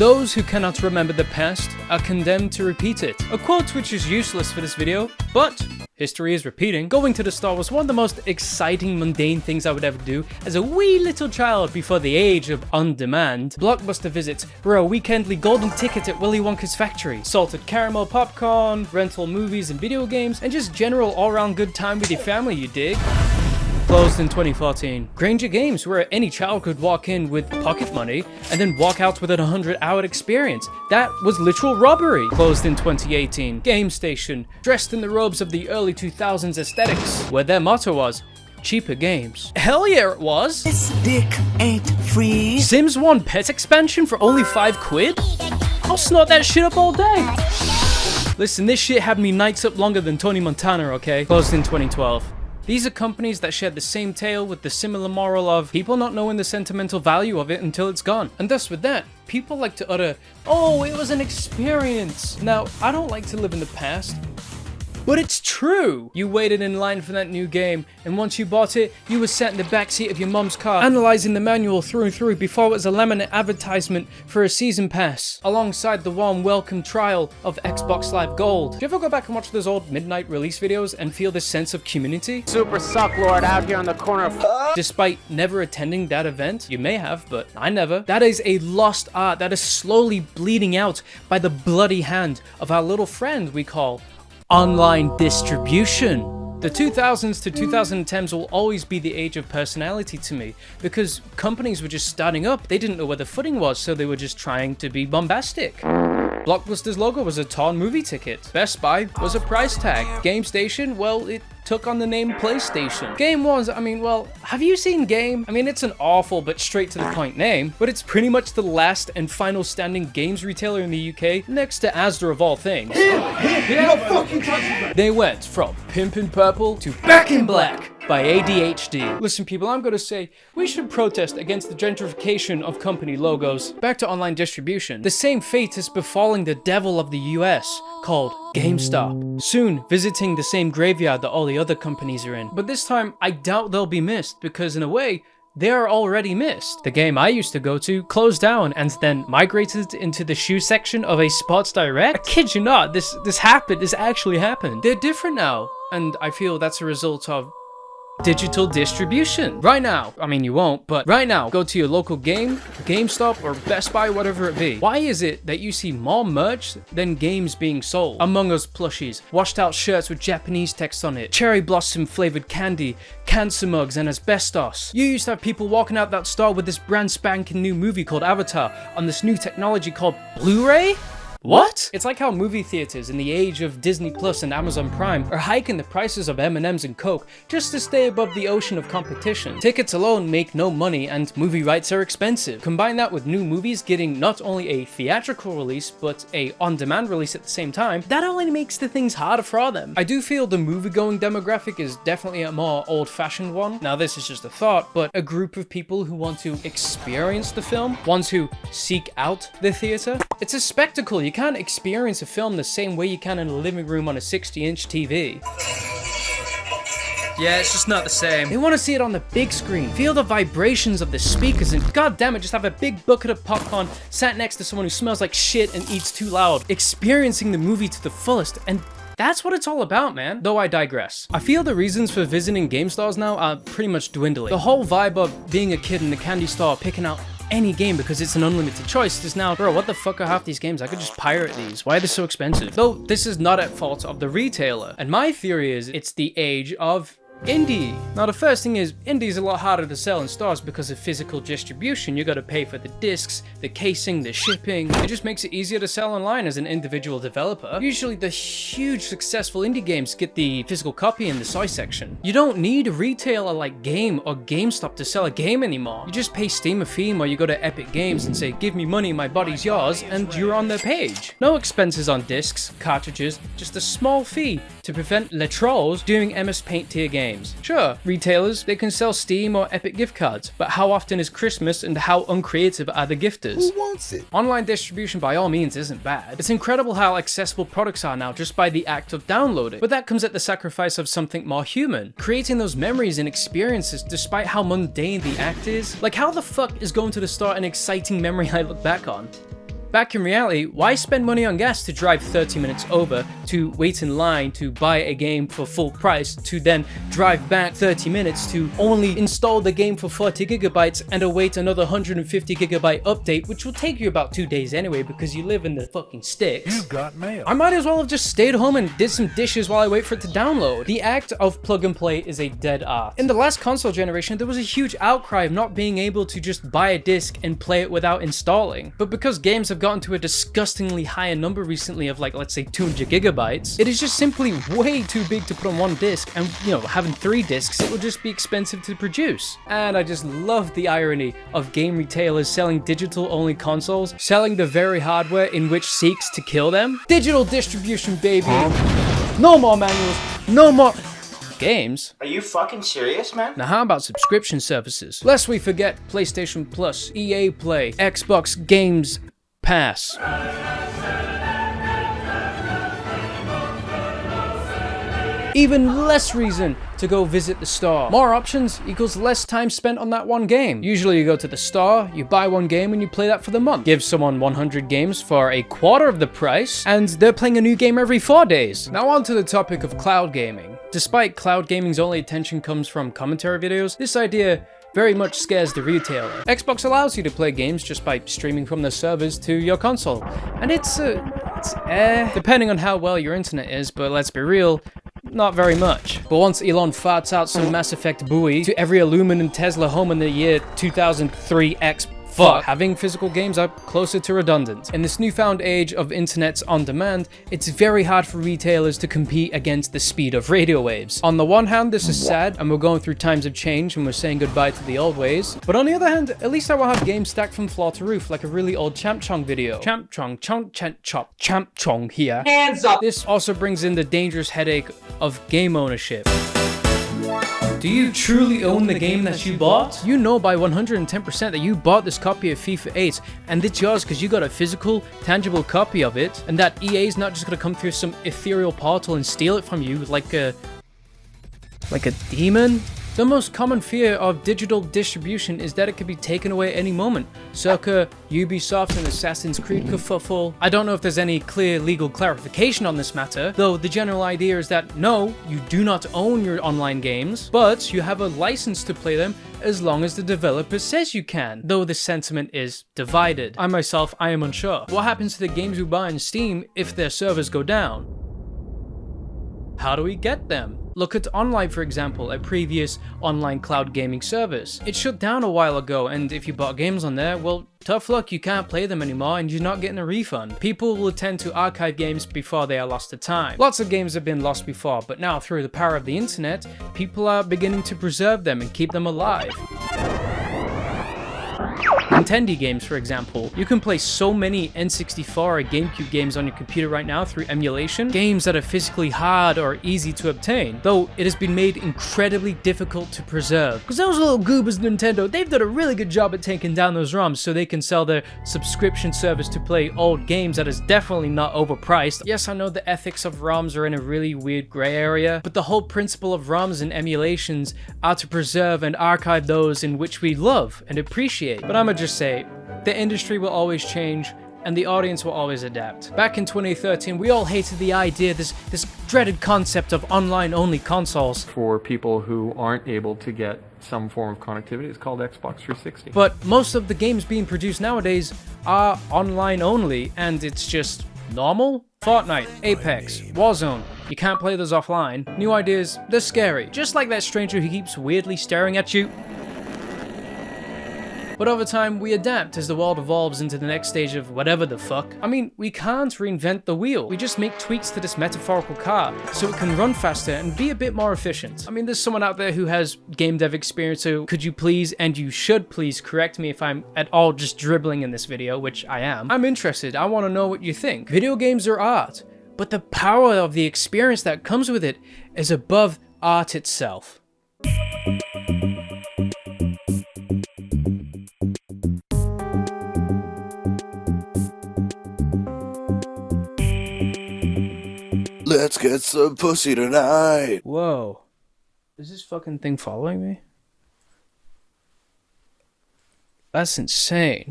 Those who cannot remember the past are condemned to repeat it. A quote which is useless for this video, but history is repeating. Going to the store was one of the most exciting, mundane things I would ever do as a wee little child before the age of on-demand. Blockbuster visits were a weekendly golden ticket at Willy Wonka's factory. Salted caramel popcorn, rental movies and video games, and just general all-around good time with your family, you dig? Closed in 2014. Granger Games, where any child could walk in with pocket money and then walk out with an 100-hour experience. That was literal robbery. Closed in 2018. Game Station, dressed in the robes of the early 2000s aesthetics, where their motto was, cheaper games. Hell yeah, it was! This dick ain't free. Sims 1 pet expansion for only 5 quid? I'll snort that shit up all day. Listen, this shit had me nights up longer than Tony Montana, okay? Closed in 2012. These are companies that share the same tale with the similar moral of people not knowing the sentimental value of it until it's gone. And thus with that, people like to utter, oh, it was an experience. Now, I don't like to live in the past, but it's true. You waited in line for that new game, and once you bought it, you were sat in the backseat of your mum's car, analyzing the manual through and through before it was a laminate advertisement for a season pass, alongside the warm welcome trial of Xbox Live Gold. Do you ever go back and watch those old midnight release videos and feel this sense of community? Super sucklord out here on the corner of Despite never attending that event, you may have, but I never. That is a lost art that is slowly bleeding out by the bloody hand of our little friend we call online distribution. The 2000s to 2010s will always be the age of personality to me because companies were just starting up. They didn't know where the footing was, so they were just trying to be bombastic. Blockbuster's logo was a torn movie ticket. Best Buy was a price tag. Game Station, well, it took on the name PlayStation. Game One's, I mean, well, have you seen Game? I mean, it's an awful but straight to the point name, but it's pretty much the last and final standing games retailer in the UK, next to Asda of all things. They went from Pimpin' Purple to Back in Black by ADHD. Listen people, I'm gonna say we should protest against the gentrification of company logos. Back to online distribution. The same fate is befalling the devil of the US, called GameStop. Soon visiting the same graveyard that all the other companies are in. But this time, I doubt they'll be missed because in a way, they are already missed. The game I used to go to closed down and then migrated into the shoe section of a Sports Direct. I kid you not, this happened, this actually happened. They're different now, and I feel that's a result of digital distribution. Right now, I mean you won't, but right now, go to your local GameStop or Best Buy, whatever it be. Why is it that you see more merch than games being sold? Among Us plushies, washed out shirts with Japanese text on it, cherry blossom flavored candy, cancer mugs and asbestos. You used to have people walking out that store with this brand spanking new movie called Avatar on this new technology called Blu-ray? What? It's like how movie theaters in the age of Disney Plus and Amazon Prime are hiking the prices of M&Ms and Coke just to stay above the ocean of competition. Tickets alone make no money and movie rights are expensive. Combine that with new movies getting not only a theatrical release but a on-demand release at the same time, that only makes the things harder for them. I do feel the movie-going demographic is definitely a more old-fashioned one. Now this is just a thought, but a group of people who want to experience the film, ones who seek out the theater. It's a spectacle. You can't experience a film the same way you can in a living room on a 60-inch TV. Yeah, it's just not the same. They want to see it on the big screen, feel the vibrations of the speakers, and god damn it, just have a big bucket of popcorn sat next to someone who smells like shit and eats too loud, experiencing the movie to the fullest, and that's what it's all about, man. Though I digress. I feel the reasons for visiting game stores now are pretty much dwindling. The whole vibe of being a kid in the candy store picking out any game because it's an unlimited choice is now, bro, what the fuck are half these games? I could just pirate these. Why are they so expensive? Though this is not at fault of the retailer. And my theory is it's the age of indie. Now the first thing is, indie is a lot harder to sell in stores because of physical distribution. You gotta pay for the discs, the casing, the shipping. It just makes it easier to sell online as an individual developer. Usually the huge successful indie games get the physical copy in the soy section. You don't need a retailer like Game or GameStop to sell a game anymore. You just pay Steam a fee or you go to Epic Games and say, give me money, my body's yours, and you're on their page. No expenses on discs, cartridges, just a small fee to prevent le trolls doing MS Paint tier games. Sure, retailers, they can sell Steam or Epic gift cards, but how often is Christmas and how uncreative are the gifters? Who wants it? Online distribution by all means isn't bad. It's incredible how accessible products are now just by the act of downloading, but that comes at the sacrifice of something more human. Creating those memories and experiences despite how mundane the act is. Like how the fuck is going to the store an exciting memory I look back on? Back in reality, why spend money on gas to drive 30 minutes over, to wait in line to buy a game for full price, to then drive back 30 minutes to only install the game for 40 gigabytes and await another 150 gigabyte update, which will take you about 2 days anyway because you live in the fucking sticks. You got mail. I might as well have just stayed home and did some dishes while I wait for it to download. The act of plug and play is a dead art. In the last console generation, there was a huge outcry of not being able to just buy a disc and play it without installing. But because games have gotten to a disgustingly higher number recently of like, let's say 200 gigabytes, it is just simply way too big to put on one disc, and having 3 discs, it will just be expensive to produce. And I just love the irony of game retailers selling digital only consoles, selling the very hardware in which seeks to kill them. Digital distribution, baby. No more manuals, no more games. Are you fucking serious, man? Now how about subscription services? Lest we forget PlayStation Plus, EA Play, Xbox Games Pass. Even less reason to go visit the store. More options equals less time spent on that one game. Usually you go to the store, you buy one game and you play that for the month. Give someone 100 games for a quarter of the price, and they're playing a new game every 4 days. Now on to the topic of cloud gaming. Despite cloud gaming's only attention comes from commentary videos, this idea very much scares the retailer. Xbox allows you to play games just by streaming from their servers to your console. And it's depending on how well your internet is, but let's be real, not very much. But once Elon farts out some Mass Effect buoy to every Illumin and Tesla home in the year 2003 fuck, having physical games are closer to redundant. In this newfound age of internets on demand, it's very hard for retailers to compete against the speed of radio waves. On the one hand, this is sad, and we're going through times of change and we're saying goodbye to the old ways. But on the other hand, at least I will have games stacked from floor to roof, like a really old Champ Chong video. Champ Chong, Chong Chent Chop, Champ Chong here. Hands up! This also brings in the dangerous headache of game ownership. Do you truly own the game that you bought? You know by 110% that you bought this copy of FIFA 8 and it's yours because you got a physical, tangible copy of it, and that EA is not just gonna come through some ethereal portal and steal it from you like a demon? The most common fear of digital distribution is that it could be taken away at any moment, circa Ubisoft and Assassin's Creed kerfuffle. I don't know if there's any clear legal clarification on this matter, though the general idea is that no, you do not own your online games, but you have a license to play them as long as the developer says you can, though the sentiment is divided. I myself, I am unsure. What happens to the games we buy on Steam if their servers go down? How do we get them? Look at Online, for example, a previous online cloud gaming service. It shut down a while ago, and if you bought games on there, well, tough luck, you can't play them anymore and you're not getting a refund. People will tend to archive games before they are lost to time. Lots of games have been lost before, but now through the power of the internet, people are beginning to preserve them and keep them alive. Nintendo games, for example. You can play so many N64 or GameCube games on your computer right now through emulation, games that are physically hard or easy to obtain, though it has been made incredibly difficult to preserve. Because those little goobers Nintendo, they've done a really good job at taking down those ROMs so they can sell their subscription service to play old games that is definitely not overpriced. Yes, I know the ethics of ROMs are in a really weird gray area, but the whole principle of ROMs and emulations are to preserve and archive those in which we love and appreciate. But I'ma just say, the industry will always change and the audience will always adapt. Back in 2013, we all hated the idea, this dreaded concept of online-only consoles. For people who aren't able to get some form of connectivity, it's called Xbox 360. But most of the games being produced nowadays are online only, and it's just normal? Fortnite, Apex, Warzone, you can't play those offline. New ideas, they're scary. Just like that stranger who keeps weirdly staring at you. But over time, we adapt as the world evolves into the next stage of whatever the fuck. I mean, we can't reinvent the wheel. We just make tweaks to this metaphorical car so it can run faster and be a bit more efficient. I mean, there's someone out there who has game dev experience, so could you please, and you should please, correct me if I'm at all just dribbling in this video, which I am. I'm interested. I want to know what you think. Video games are art, but the power of the experience that comes with it is above art itself. Let's get some pussy tonight. Whoa. Is this fucking thing following me? That's insane.